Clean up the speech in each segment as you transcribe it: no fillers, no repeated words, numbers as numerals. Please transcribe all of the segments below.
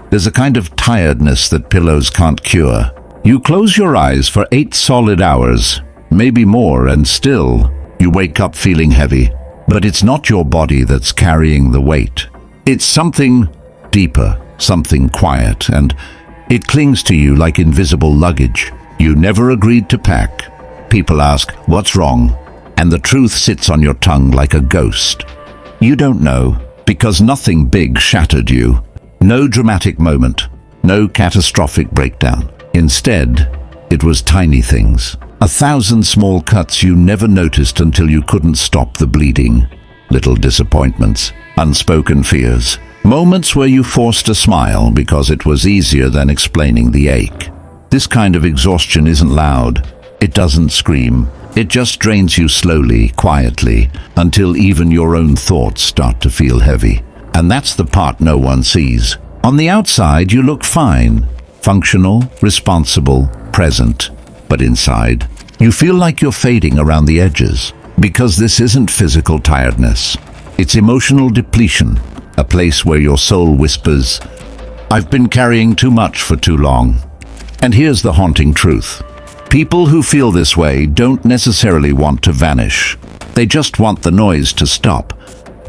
There's a kind of tiredness that pillows can't cure. You close your eyes for 8 solid hours, maybe more, and still, you wake up feeling heavy. But it's not your body that's carrying the weight. It's something deeper, something quiet, and it clings to you like invisible luggage you never agreed to pack. People ask, "What's wrong?" And the truth sits on your tongue like a ghost. You don't know, because nothing big shattered you. No dramatic moment, no catastrophic breakdown. Instead, it was tiny things. 1,000 small cuts you never noticed until you couldn't stop the bleeding. Little disappointments, unspoken fears, moments where you forced a smile because it was easier than explaining the ache. This kind of exhaustion isn't loud. It doesn't scream. It just drains you slowly, quietly, until even your own thoughts start to feel heavy. And that's the part no one sees. On the outside, you look fine, functional, responsible, present. But inside, you feel like you're fading around the edges. Because this isn't physical tiredness. It's emotional depletion, a place where your soul whispers, "I've been carrying too much for too long." And here's the haunting truth. People who feel this way don't necessarily want to vanish. They just want the noise to stop.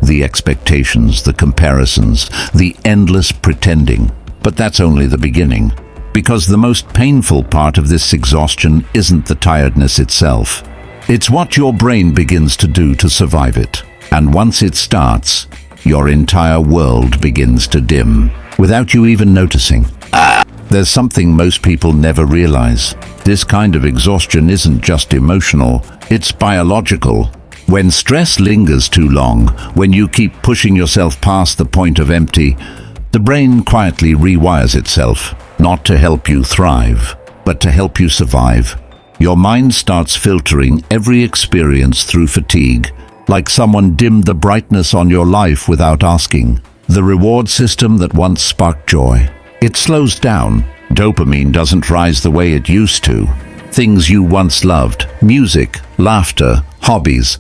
The expectations, the comparisons, the endless pretending. But that's only the beginning. Because the most painful part of this exhaustion isn't the tiredness itself. It's what your brain begins to do to survive it. And once it starts, your entire world begins to dim, without you even noticing. There's something most people never realize. This kind of exhaustion isn't just emotional, it's biological. When stress lingers too long, when you keep pushing yourself past the point of empty, the brain quietly rewires itself, not to help you thrive, but to help you survive. Your mind starts filtering every experience through fatigue, like someone dimmed the brightness on your life without asking. The reward system that once sparked joy, it slows down. Dopamine doesn't rise the way it used to. Things you once loved, music, laughter, hobbies,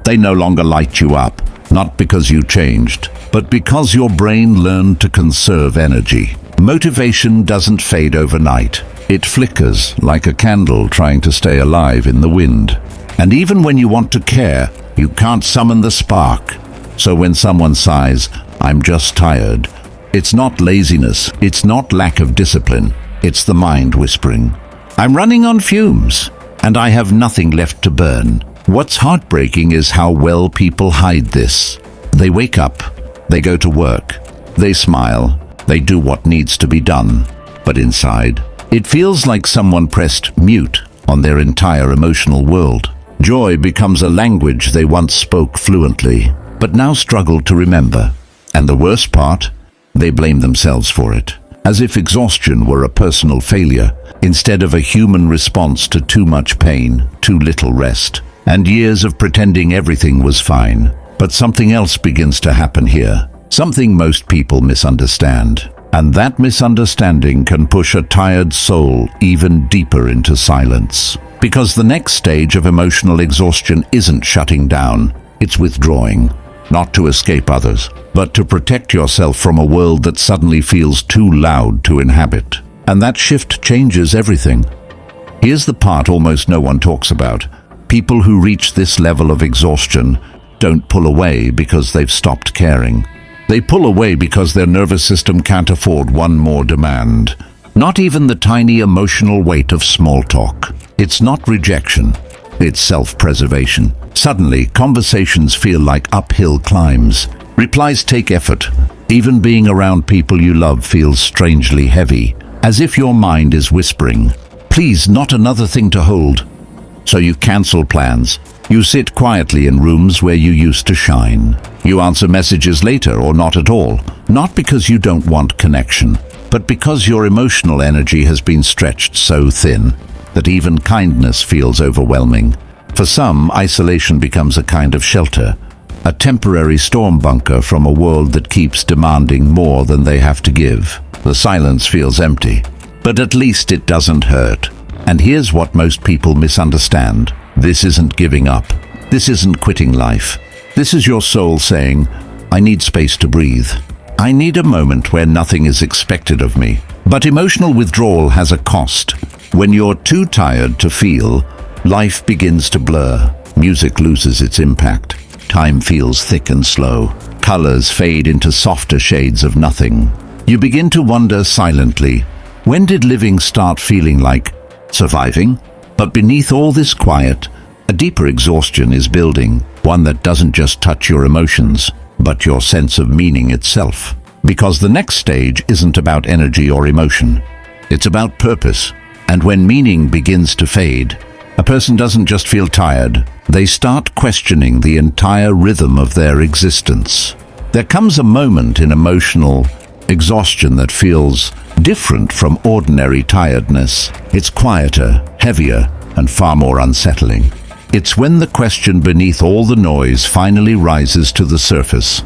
they no longer light you up, not because you changed, but because your brain learned to conserve energy. Motivation doesn't fade overnight. It flickers like a candle trying to stay alive in the wind. And even when you want to care, you can't summon the spark. So when someone sighs, "I'm just tired," it's not laziness, it's not lack of discipline, it's the mind whispering, "I'm running on fumes, and I have nothing left to burn." What's heartbreaking is how well people hide this. They wake up, they go to work, they smile, they do what needs to be done. But inside, it feels like someone pressed mute on their entire emotional world. Joy becomes a language they once spoke fluently, but now struggle to remember. And the worst part? They blame themselves for it, as if exhaustion were a personal failure, instead of a human response to too much pain, too little rest, and years of pretending everything was fine. But something else begins to happen here, something most people misunderstand. And that misunderstanding can push a tired soul even deeper into silence. Because the next stage of emotional exhaustion isn't shutting down, it's withdrawing. Not to escape others, but to protect yourself from a world that suddenly feels too loud to inhabit. And that shift changes everything. Here's the part almost no one talks about. People who reach this level of exhaustion don't pull away because they've stopped caring. They pull away because their nervous system can't afford one more demand. Not even the tiny emotional weight of small talk. It's not rejection, it's self-preservation. Suddenly, conversations feel like uphill climbs. Replies take effort. Even being around people you love feels strangely heavy, as if your mind is whispering, "Please, not another thing to hold." So you cancel plans. You sit quietly in rooms where you used to shine. You answer messages later or not at all, not because you don't want connection, but because your emotional energy has been stretched so thin that even kindness feels overwhelming. For some, isolation becomes a kind of shelter, a temporary storm bunker from a world that keeps demanding more than they have to give. The silence feels empty, but at least it doesn't hurt. And here's what most people misunderstand. This isn't giving up. This isn't quitting life. This is your soul saying, "I need space to breathe." I need a moment where nothing is expected of me. But emotional withdrawal has a cost. When you're too tired to feel, life begins to blur. Music loses its impact. Time feels thick and slow. Colors fade into softer shades of nothing. You begin to wonder silently, when did living start feeling like surviving? But beneath all this quiet, a deeper exhaustion is building, one that doesn't just touch your emotions, but your sense of meaning itself. Because the next stage isn't about energy or emotion. It's about purpose. And when meaning begins to fade, a person doesn't just feel tired, they start questioning the entire rhythm of their existence. There comes a moment in emotional exhaustion that feels different from ordinary tiredness. It's quieter, heavier, and far more unsettling. It's when the question beneath all the noise finally rises to the surface.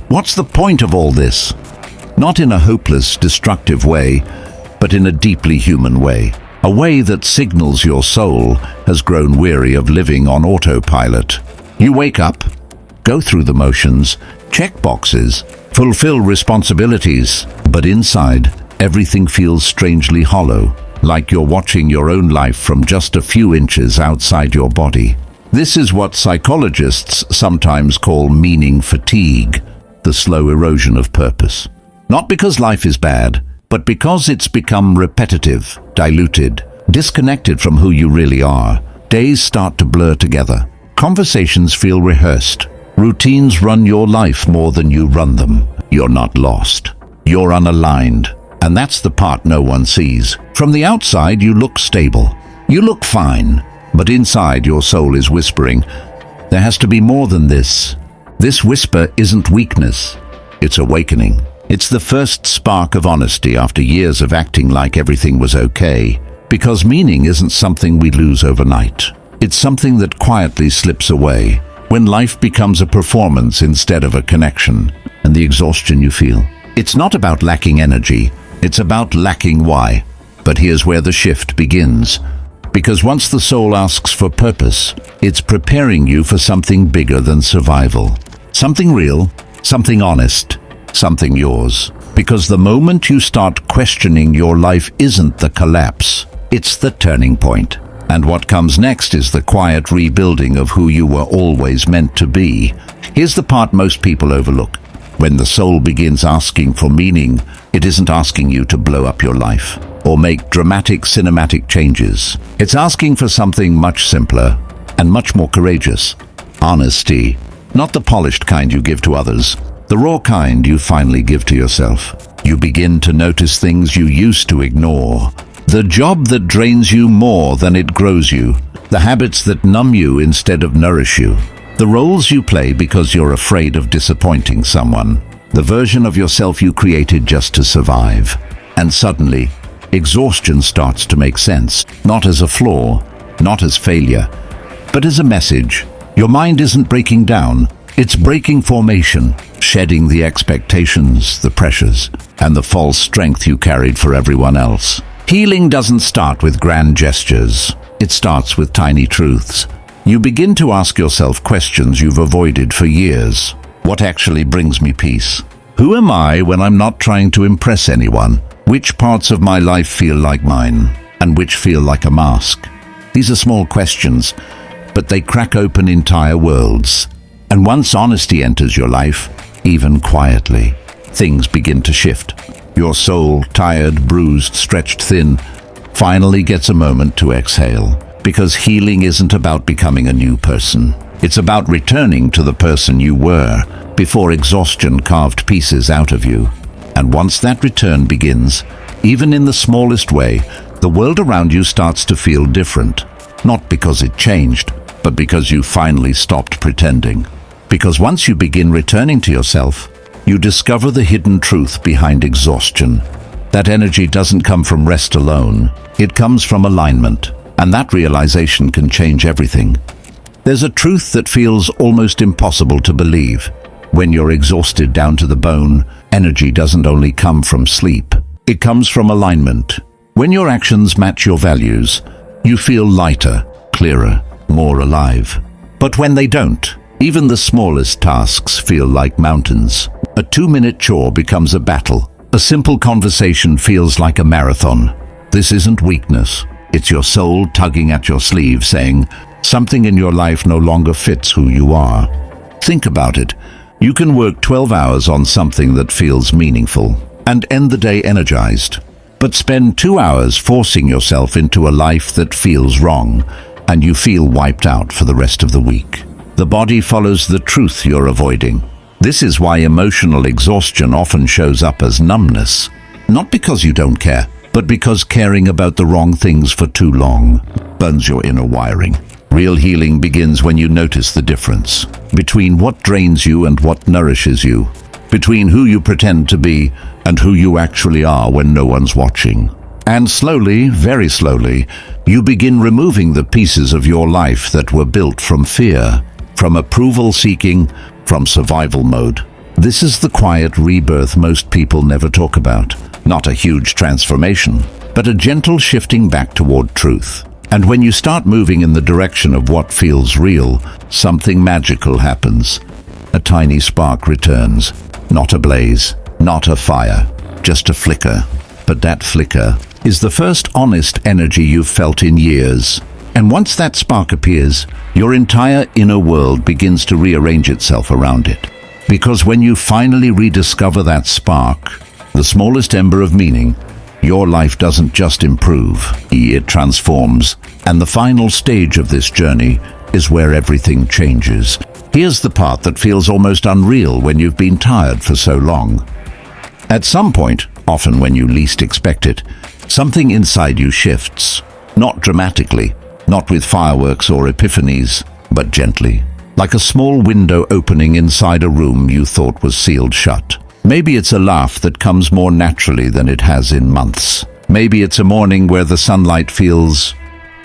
What's the point of all this? Not in a hopeless, destructive way, but in a deeply human way. A way that signals your soul has grown weary of living on autopilot. You wake up, go through the motions, check boxes, fulfill responsibilities, but inside, everything feels strangely hollow, like you're watching your own life from just a few inches outside your body. This is what psychologists sometimes call meaning fatigue, the slow erosion of purpose. Not because life is bad, but because it's become repetitive, diluted, disconnected from who you really are. Days start to blur together. Conversations feel rehearsed. Routines run your life more than you run them. You're not lost. You're unaligned. And that's the part no one sees. From the outside, you look stable. You look fine. But inside, your soul is whispering, there has to be more than this. This whisper isn't weakness. It's awakening. It's the first spark of honesty after years of acting like everything was okay. Because meaning isn't something we lose overnight. It's something that quietly slips away when life becomes a performance instead of a connection. And the exhaustion you feel. It's not about lacking energy. It's about lacking why. But here's where the shift begins. Because once the soul asks for purpose, it's preparing you for something bigger than survival. Something real, something honest, something yours. Because the moment you start questioning your life isn't the collapse, it's the turning point. And what comes next is the quiet rebuilding of who you were always meant to be. Here's the part most people overlook. When the soul begins asking for meaning, it isn't asking you to blow up your life or make dramatic cinematic changes. It's asking for something much simpler and much more courageous. Honesty. Not the polished kind you give to others. The raw kind you finally give to yourself. You begin to notice things you used to ignore. The job that drains you more than it grows you. The habits that numb you instead of nourish you. The roles you play because you're afraid of disappointing someone. The version of yourself you created just to survive. And suddenly, exhaustion starts to make sense. Not as a flaw, not as failure, but as a message. Your mind isn't breaking down. It's breaking formation, shedding the expectations, the pressures, and the false strength you carried for everyone else. Healing doesn't start with grand gestures. It starts with tiny truths. You begin to ask yourself questions you've avoided for years. What actually brings me peace? Who am I when I'm not trying to impress anyone? Which parts of my life feel like mine, and which feel like a mask? These are small questions, but they crack open entire worlds. And once honesty enters your life, even quietly, things begin to shift. Your soul, tired, bruised, stretched thin, finally gets a moment to exhale. Because healing isn't about becoming a new person. It's about returning to the person you were before exhaustion carved pieces out of you. And once that return begins, even in the smallest way, the world around you starts to feel different. Not because it changed, but because you finally stopped pretending. Because once you begin returning to yourself, you discover the hidden truth behind exhaustion. That energy doesn't come from rest alone. It comes from alignment. And that realization can change everything. There's a truth that feels almost impossible to believe. When you're exhausted down to the bone, energy doesn't only come from sleep. It comes from alignment. When your actions match your values, you feel lighter, clearer, more alive. But when they don't, even the smallest tasks feel like mountains. A 2-minute chore becomes a battle. A simple conversation feels like a marathon. This isn't weakness. It's your soul tugging at your sleeve saying, something in your life no longer fits who you are. Think about it. You can work 12 hours on something that feels meaningful and end the day energized. But spend 2 hours forcing yourself into a life that feels wrong, and you feel wiped out for the rest of the week. The body follows the truth you're avoiding. This is why emotional exhaustion often shows up as numbness. Not because you don't care, but because caring about the wrong things for too long burns your inner wiring. Real healing begins when you notice the difference between what drains you and what nourishes you, between who you pretend to be and who you actually are when no one's watching. And slowly, very slowly, you begin removing the pieces of your life that were built from fear, from approval seeking, from survival mode. This is the quiet rebirth most people never talk about. Not a huge transformation, but a gentle shifting back toward truth. And when you start moving in the direction of what feels real, something magical happens. A tiny spark returns. Not a blaze, not a fire, just a flicker. But that flicker is the first honest energy you've felt in years. And once that spark appears, your entire inner world begins to rearrange itself around it. Because when you finally rediscover that spark, the smallest ember of meaning, your life doesn't just improve, it transforms. And the final stage of this journey is where everything changes. Here's the part that feels almost unreal when you've been tired for so long. At some point, often when you least expect it, something inside you shifts. Not dramatically, not with fireworks or epiphanies, but gently. Like a small window opening inside a room you thought was sealed shut. Maybe it's a laugh that comes more naturally than it has in months. Maybe it's a morning where the sunlight feels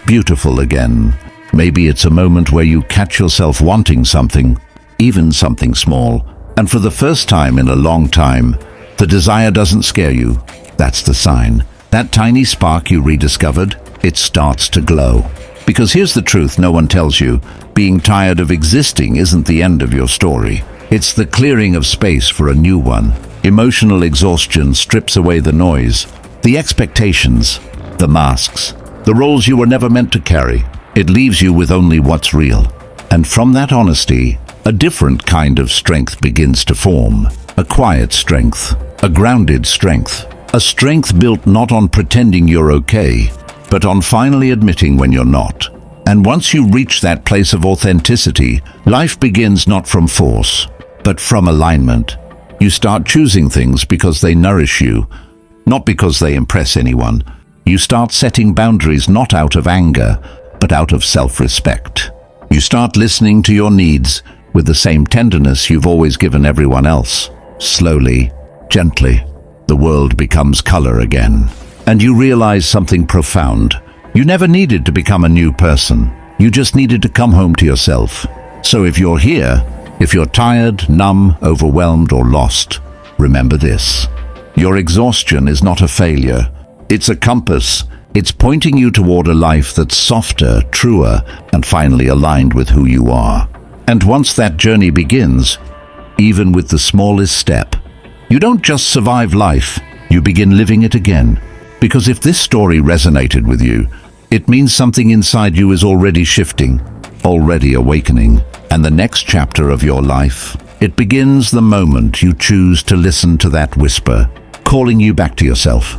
beautiful again. Maybe it's a moment where you catch yourself wanting something, even something small. And for the first time in a long time, the desire doesn't scare you. That's the sign. That tiny spark you rediscovered, it starts to glow. Because here's the truth no one tells you. Being tired of existing isn't the end of your story. It's the clearing of space for a new one. Emotional exhaustion strips away the noise, the expectations, the masks, the roles you were never meant to carry. It leaves you with only what's real. And from that honesty, a different kind of strength begins to form. A quiet strength, a grounded strength, a strength built not on pretending you're okay, but on finally admitting when you're not. And once you reach that place of authenticity, life begins not from force, but from alignment. You start choosing things because they nourish you, not because they impress anyone. You start setting boundaries not out of anger, but out of self-respect. You start listening to your needs with the same tenderness you've always given everyone else. Slowly, gently, the world becomes color again. And you realize something profound. You never needed to become a new person. You just needed to come home to yourself. So if you're here, if you're tired, numb, overwhelmed, or lost, remember this. Your exhaustion is not a failure. It's a compass. It's pointing you toward a life that's softer, truer, and finally aligned with who you are. And once that journey begins, even with the smallest step, you don't just survive life, you begin living it again. Because if this story resonated with you, it means something inside you is already shifting, already awakening. And the next chapter of your life, it begins the moment you choose to listen to that whisper, calling you back to yourself.